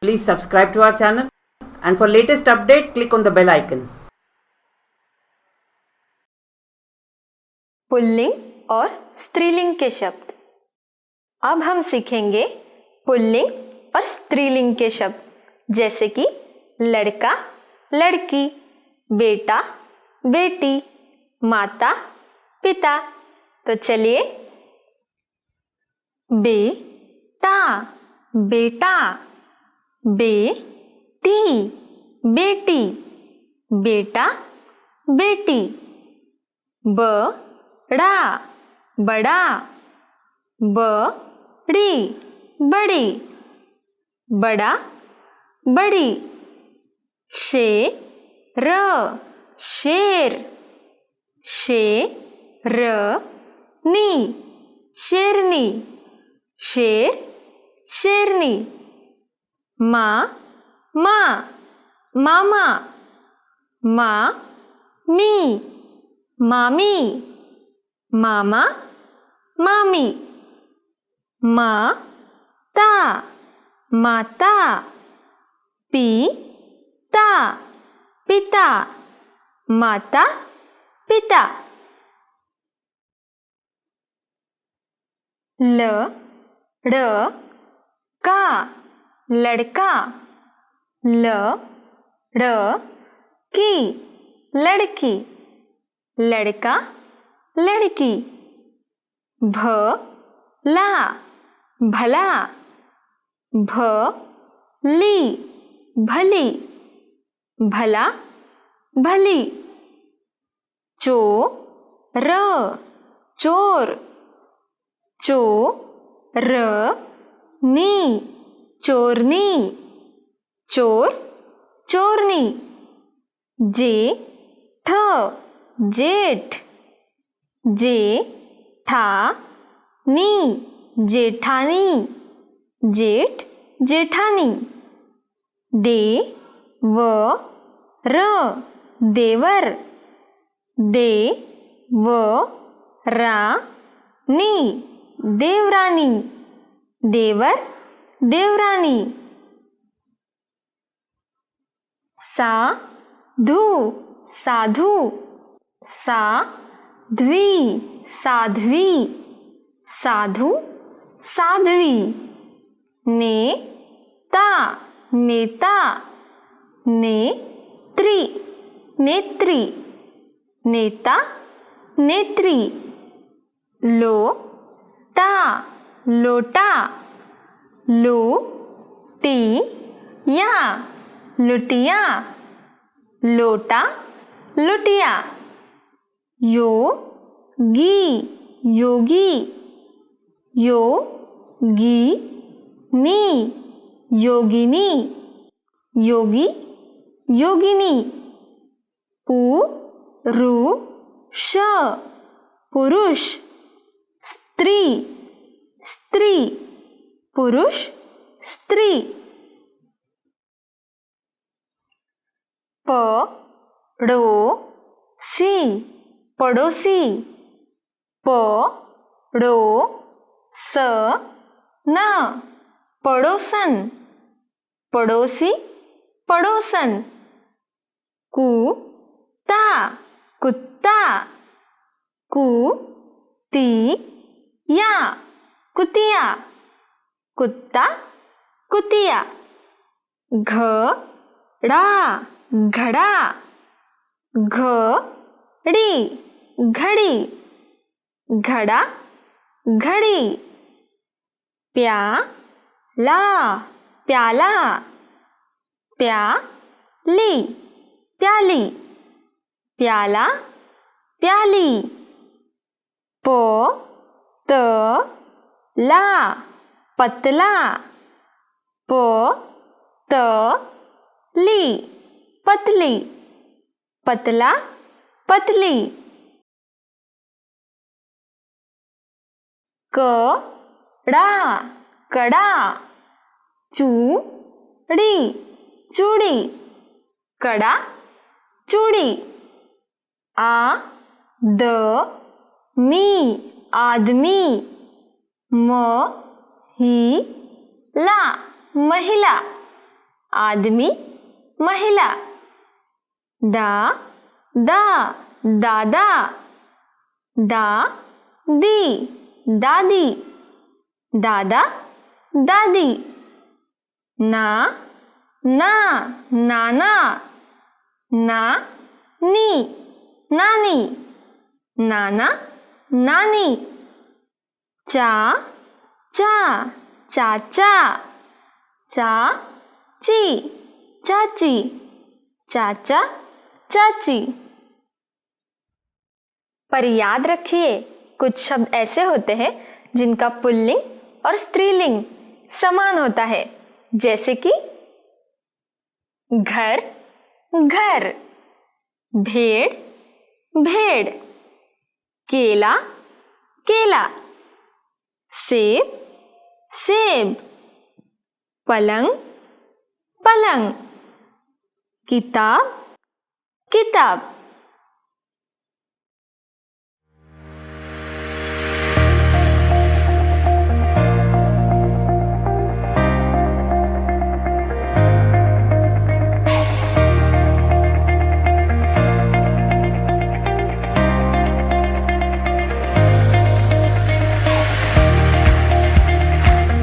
Please subscribe to our channel, and for latest update, click on the bell icon. पुल्लिंग और स्त्रीलिंग के शब्द। अब हम सीखेंगे पुल्लिंग और स्त्रीलिंग के शब्द, जैसे कि लड़का, लड़की, बेटा, बेटी, माता, पिता। तो चलिए, बेटा, बेटा, बेटी, बेटी, बेटा, बेटी, बड़ा, बड़ा, बड़ी, बड़ी, बड़ा, बड़ी, शेर, शेर, शेरनी, शेरनी, शेर, शेरनी, मामा, मामा, मामी, मामी, मामा, मामी, माता, माता, पिता, पिता, माता, पिता। लड़का, लड़का, लड़की, लड़की, लड़का, लड़की, भला, भला, भली, भली, भला, भली, चोर, चोर, चोरनी, चोरनी, चोर, चोरनी, जेठ, जेठ, जेठानी, जेठानी, जेठ, जेठानी, देवर, देवर, देवरानी, देवरानी, देवर, देवरानी, साधु, साधु, साध्वी, साध्वी, साधु, साध्वी, नेता, नेता, नेत्री, नेत्री, नेता, नेत्री, लोटा, लोटा, लोटिया, लुटिया, लोटा, लुटिया, योगी, योगी, योगिनी, योगिनी, योगी, योगिनी, पुरुष, पुरुष, स्त्री, स्त्री, पुरुष, स्त्री, पड़ोसी, पड़ोसी, पड़ोसन, पड़ोसन, पड़ोसी, पड़ोसन, कुत्ता, कुत्ता, कुतिया, कुतिया, कुत्ता, कुतिया, घड़ा, घड़ा, घड़ी, घड़ी, घड़ा, घड़ी, प्याला, प्याला, प्याली, प्याली, प्याला, प्याली, पतला, पतला, पतली, पतली, पतला, पतली, कड़ा, कड़ा, चूड़ी, चूड़ी, कड़ा, चूड़ी, आदमी, आदमी, महिला, महिला, आदमी महिला। दा दा दादा। दा दी दादी। दादा दादी। ना ना नाना। ना नी नानी। नाना नानी। चा चा चाचा। चा ची चाची। चाचा चाची। पर याद रखिए, कुछ शब्द ऐसे होते हैं जिनका पुल्लिंग और स्त्रीलिंग समान होता है, जैसे कि घर घर, भेड़ भेड़, केला केला, सेब सेब, पलंग पलंग, किताब किताब।